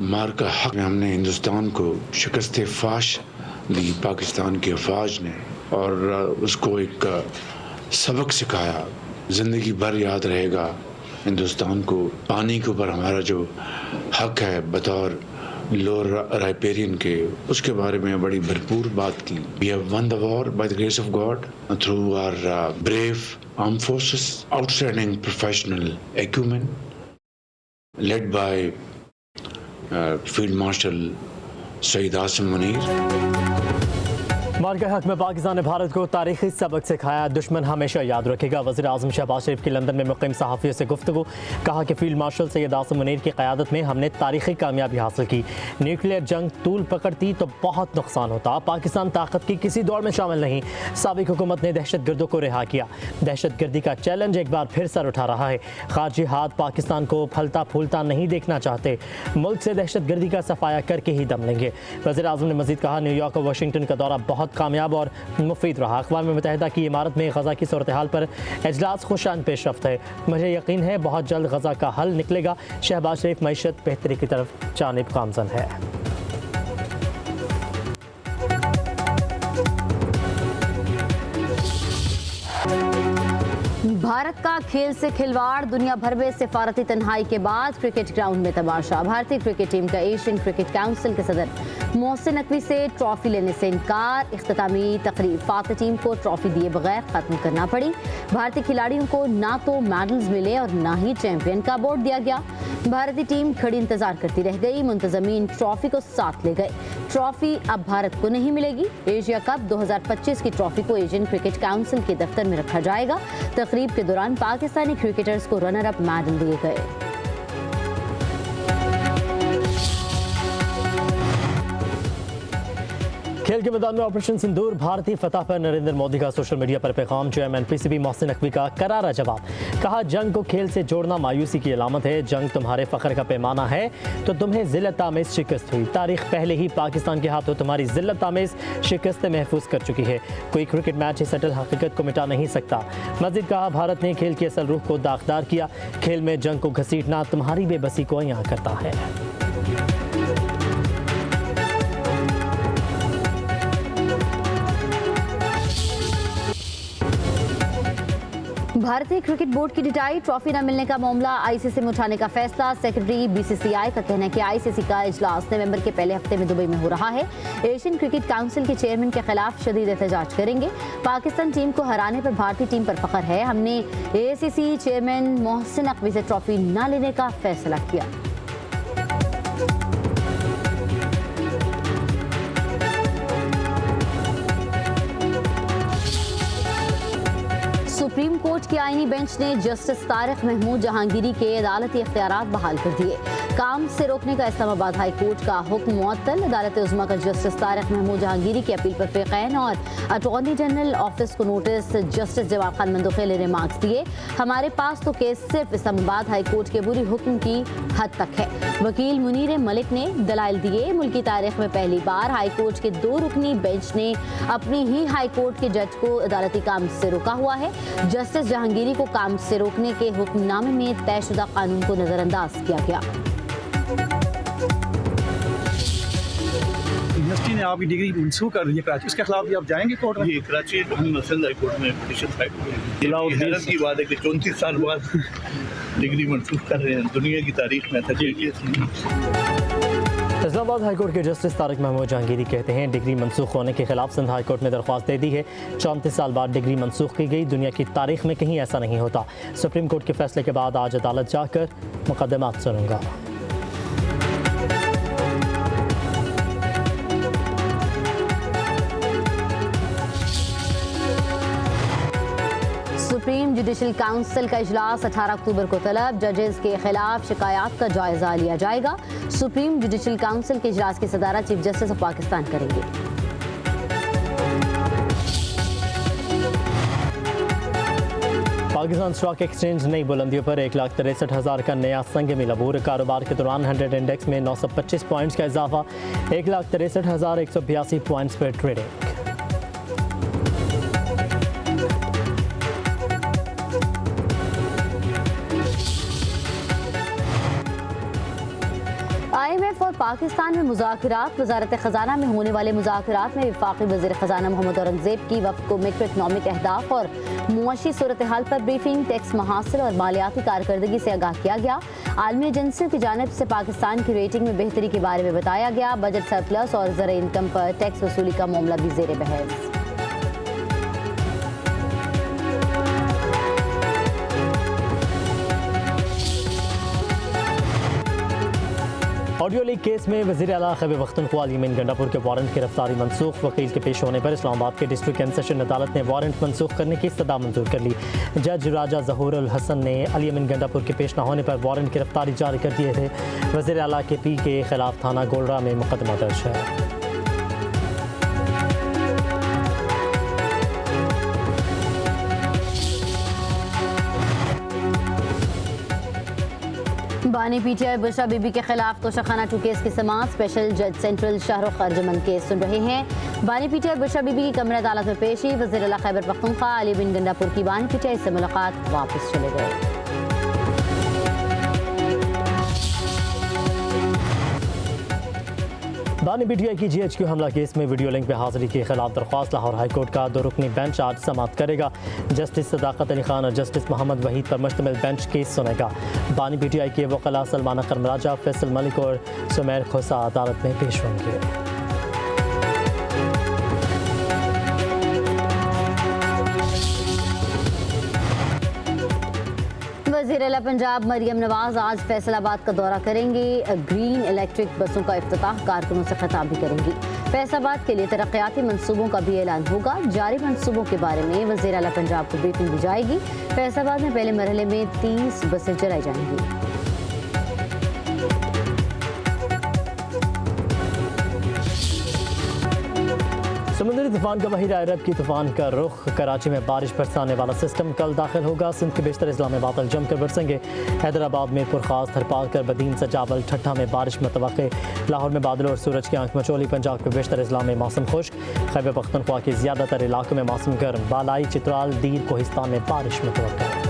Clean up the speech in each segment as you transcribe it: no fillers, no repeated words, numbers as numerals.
मार का हक में हमने हिंदुस्तान को शिकस्त फाश दी पाकिस्तान की अफवाज ने, और उसको एक सबक सिखाया, ज़िंदगी भर याद रहेगा हिंदुस्तान को। पानी के ऊपर हमारा जो हक है बतौर लोअर राइपेरियन के, उसके बारे में बड़ी भरपूर बात की। We have won the war by the grace of God through our brave arm forces, outstanding professional acumen led by field marshal Syed Asim Munir. मार के हक में पाकिस्तान ने भारत को तारीखी सबक सिखाया, दुश्मन हमेशा याद रखेगा। वज़ीर आज़म शहबाज शरीफ की लंदन में मुक़ीम सहाफ़ियों से गुफ्तगू, कहा कि फील्ड मार्शल सैयद आसिम मुनीर की क़यादत में हमने तारीखी कामयाबी हासिल की। न्यूक्लियर जंग तूल पकड़ती तो बहुत नुकसान होता। पाकिस्तान ताकत की किसी दौड़ में शामिल नहीं। साबिक़ हुकूमत ने दहशत गर्दों को रिहा किया। दहशत गर्दी का चैलेंज एक बार फिर सर उठा रहा है। ख़ारजी हाथ पाकिस्तान को फलता फूलता नहीं देखना चाहते। मुल्क से दहशत गर्दी का सफाया करके ही दम लेंगे। वज़ीर आज़म ने मज़ीद कहा, न्यूयॉर्क और वाशिंगटन का दौरा बहुत कामयाब और मुफीद रहा। अक़वाम मुत्तहिदा की इमारत में गज़ा की सूरत हाल पर इजलास खुशान पेशरफ्त है। मुझे यकीन है बहुत जल्द गज़ा का हल निकलेगा। शहबाज शरीफ मईशत बेहतरी की तरफ जानिब गामज़न है। भारत का खेल से खिलवाड़, दुनिया भर में सिफारती तन्हाई के बाद क्रिकेट ग्राउंड में तमाशा। भारतीय क्रिकेट टीम का एशियन क्रिकेट काउंसिल के सदर मोहसिन नकवी से ट्रॉफी लेने से इनकार। इख्तितामी तकरीब फातह टीम को ट्रॉफी दिए बगैर खत्म करना पड़ी। भारतीय खिलाड़ियों को ना तो मेडल्स मिले और ना ही चैंपियन का अवार्ड दिया गया। भारतीय टीम खड़ी इंतजार करती रह गई। मुंतजमीन ट्रॉफी को साथ ले गए। ट्रॉफी अब भारत को नहीं मिलेगी। एशिया कप 2025 की ट्रॉफी को एशियन क्रिकेट काउंसिल के दफ्तर में रखा जाएगा। तकरीब के दौरान पाकिस्तानी क्रिकेटर्स को रनर अप मेडल दिए गए। खेल के मैदान में ऑपरेशन सिंदूर, भारतीय फतह पर नरेंद्र मोदी का सोशल मीडिया पर पैगाम। चेयरमैन पीसीबी मोहसिन नकवी का करारा जवाब, कहा जंग को खेल से जोड़ना मायूसी की अलामत है। जंग तुम्हारे फख्र का पैमाना है तो तुम्हें जिल्लत आमेज शिकस्त हुई। तारीख पहले ही पाकिस्तान के हाथों तुम्हारी जिल्लत आमेज शिकस्त महफूज कर चुकी है। कोई क्रिकेट मैच इस अटल हकीकत को मिटा नहीं सकता। मजीद कहा, भारत ने खेल की असल रूह को दागदार किया। खेल में जंग को घसीटना तुम्हारी बेबसी को अयां करता है। भारतीय क्रिकेट बोर्ड की डिटाई, ट्रॉफी न मिलने का मामला आईसीसी में उठाने का फैसला। सेक्रेटरी बीसीसीआई का कहना है कि आईसीसी का इजलास नवंबर के पहले हफ्ते में दुबई में हो रहा है। एशियन क्रिकेट काउंसिल के चेयरमैन के खिलाफ शदीद एहतजाज करेंगे। पाकिस्तान टीम को हराने पर भारतीय टीम पर फख्र है। हमने एआईसीसी चेयरमैन मोहसिन नकवी से ट्रॉफी न लेने का फैसला किया। सुप्रीम कोर्ट की आईनी बेंच ने जस्टिस तारिक महमूद जहांगीरी के अदालती इख्तियारात बहाल कर दिए। काम से रोकने का इस्लामाबाद हाई कोर्ट का हुक्म मुअत्तल। अदालत उज़्मा का जस्टिस तारिक महमूद जहांगीरी की अपील पर फ़िक़ैन और अटॉर्नी जनरल ऑफिस को नोटिस। जस्टिस जवाब खान मंदोखिल ने रिमार्क्स दिए, हमारे पास तो केस सिर्फ इस्लामाबाद हाई कोर्ट के बुरी हुक्म की हद तक है। वकील मुनीर मलिक ने दलाइल दिए, मुल्की तारीख में पहली बार हाई कोर्ट के 2 रुकनी बेंच ने अपनी ही हाई कोर्ट के जज को अदालती काम से रोका हुआ है। जस्टिस जहांगीरी को काम से रोकने के हुक्मनामे में तयशुदा कानून को नजरअंदाज किया गया। यूनिवर्सिटी ने आपकी डिग्री मनसूख कर दी है कराची, उसके खिलाफ भी आप जाएंगे कोर्ट में? ये कराची सिंध हाई कोर्ट में पिटीशन फाइल हुई। हैरत की बात है कि 34 साल बाद डिग्री मनसूख कर रहे हैं। दुनिया की तारीख में था। इस्लामाबाद हाईकोर्ट के जस्टिस तारिक महमूद जहांगीरी कहते हैं, डिग्री मनसूख होने के खिलाफ सिंध हाईकोर्ट में दरख्वास्त दे दी है। 34 साल बाद डिग्री मनसूख की गई। दुनिया की तारीख में कहीं ऐसा नहीं होता। सुप्रीम कोर्ट के फैसले के बाद आज अदालत जाकर मुकदमात सुनूंगा। सुप्रीम जुडिशल काउंसिल का इजलास 18 अक्टूबर को तलब। जजेस के खिलाफ शिकायत का जायजा लिया जाएगा। सुप्रीम जुडिशल काउंसिल के इजलास की सदारत चीफ जस्टिस ऑफ पाकिस्तान करेंगे। पाकिस्तान स्टॉक एक्सचेंज नई बुलंदियों पर 1,63,000 का नया संग मिल अबूर। कारोबार के दौरान 100 इंडेक्स में 925 पॉइंट्स का इजाफा। 1,63,182 पॉइंट्स पर ट्रेडिंग। IMF और पाकिस्तान में मुज़ाकरात। वज़ारत ख़ज़ाना में होने वाले मुज़ाकरात में वफ़ाक़ी वज़ीर ख़ज़ाना मोहम्मद औरंगज़ेब की वफ़द को मैक्रो इकनॉमिक अहदाफ और मुआशी सूरत हाल पर ब्रीफिंग, टैक्स महासिल और मालियाती कारकर्दगी से आगाह किया गया। आलमी एजेंसियों की जानिब से पाकिस्तान की रेटिंग में बेहतरी के बारे में बताया गया। बजट सरप्लस और ज़र इनकम पर टैक्स वसूली का मामला भी ज़ेर बहस। ऑडियो लीक केस में वज़ीर आला खैबर पख्तूनख्वा अली गंडापुर के वारंट की गिरफ्तारी मनसूख। वकील के पेश होने पर इस्लामाबाद के डिस्ट्रिक्ट कंसेशन अदालत ने वारंट मनसूख करने की सदा मंजूर कर ली। जज राजा ज़हूर उल हसन ने अली गंडापुर के पेश न होने पर वारंट गिरफ्तारी जारी कर दिए थे। वज़ीर आला के पी के खिलाफ थाना गोलरा में मुकदमा दर्ज है। बानी पीटीआई बुशरा बीबी के खिलाफ तोशाखाना 2 केस की समाअत। स्पेशल जज सेंट्रल शाहरुख अर्जमन केस सुन रहे हैं। बानी पीटीआई बुशरा बीबी की कमर अदालत में पेशी। वज़ीर आला खैबर पख्तूनख्वा अली गंडापुर की बानी पीटीआई से मुलाकात, वापस चले गए। बानी पीटीआई की GHQ हमला केस में वीडियो लिंक में हाजिरी के खिलाफ दरख्वास्त लाहौर हाईकोर्ट का 2 रुकनी बेंच आज समाअत करेगा। जस्टिस सदाकत अली खान और जस्टिस मोहम्मद वहीद पर मुश्तमिल बेंच केस सुनेगा। बानी पीटीआई के वकला सलमान करमराजा, फैसल मलिक और सुमैर खोसा अदालत में पेश होंगे। वज़ीर आला पंजाब मरियम नवाज आज फैसलाबाद का दौरा करेंगी। ग्रीन इलेक्ट्रिक बसों का इफ्तिताह, कारकुनों से खिताब भी करेंगी। फैसलाबाद के लिए तरक्याती मंसूबों का भी ऐलान होगा। जारी मंसूबों के बारे में वज़ीर आला पंजाब को ब्रीफिंग दी जाएगी। फैसलाबाद में पहले मरहले में 30 बसें चलाई जाएंगी। समुद्री तूफान का बहिरा अरब की तूफान का रुख। कराची में बारिश बरसाने वाला सिस्टम कल दाखिल होगा। सिंध के बेशतर अजला में बादल जमकर बरसेंगे। हैदराबाद में पुरखास, थरपाकर, बदीन, सजावल, ठट्ठा में बारिश मुतवक्के। लाहौर में बादल और सूरज की आंख मचोली। पंजाब के बेशतर अजला में मौसम खुश्क। खैबर पख्तूनख्वा के ज़्यादातर इलाकों में मौसम गर्म। बालाई, चित्राल, दीर, कोहिस्तान में बारिश मुतवक्का।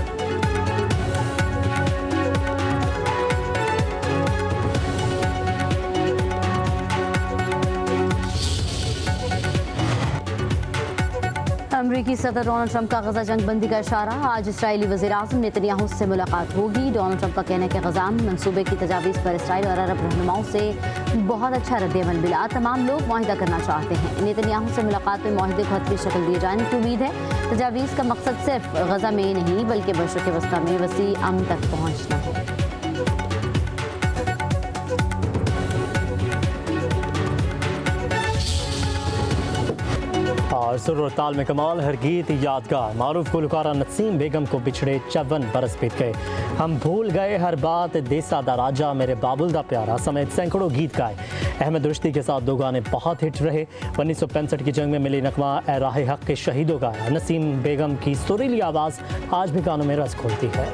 अमरीकी सदर डोनाल्ड ट्रंप का गजा जंग बंदी का इशारा। आज इसराइली वज़ीर आज़म नेतन्याहू से मुलाकात होगी। डोनाल्ड ट्रंप का कहना है कि गजा में मंसूबे की तजावीज़ पर इसराइल और अरब रहनुमाओं से बहुत अच्छा रद्द-ए-अमल मिला। तमाम लोग मुआहिदा करना चाहते हैं। नेतन्याहू से मुलाकात में मुआहिदे को हतमी शक्ल दिए जाने की उम्मीद है। तजावीज़ का मकसद सिर्फ गजा में नहीं बल्कि मशरिक़ वस्ता में वसी अमन तक पहुँचना है। और सुर और ताल में कमाल, हर गीत यादगार। मारूफ गुलकारा नसीम बेगम को बिछड़े 54 बरस बीत गए। हम भूल गए हर बात, देसा दा राजा, मेरे बाबुल दा प्यारा समेत सैकड़ों गीत गाए। अहमद रुश्ती के साथ 2 गाने बहुत हिट रहे। 1965 की जंग में मिली नगमा ए राह हक के शहीदों गाया। नसीम बेगम की सुरीली आवाज़ आज भी कानों में रस खोलती है।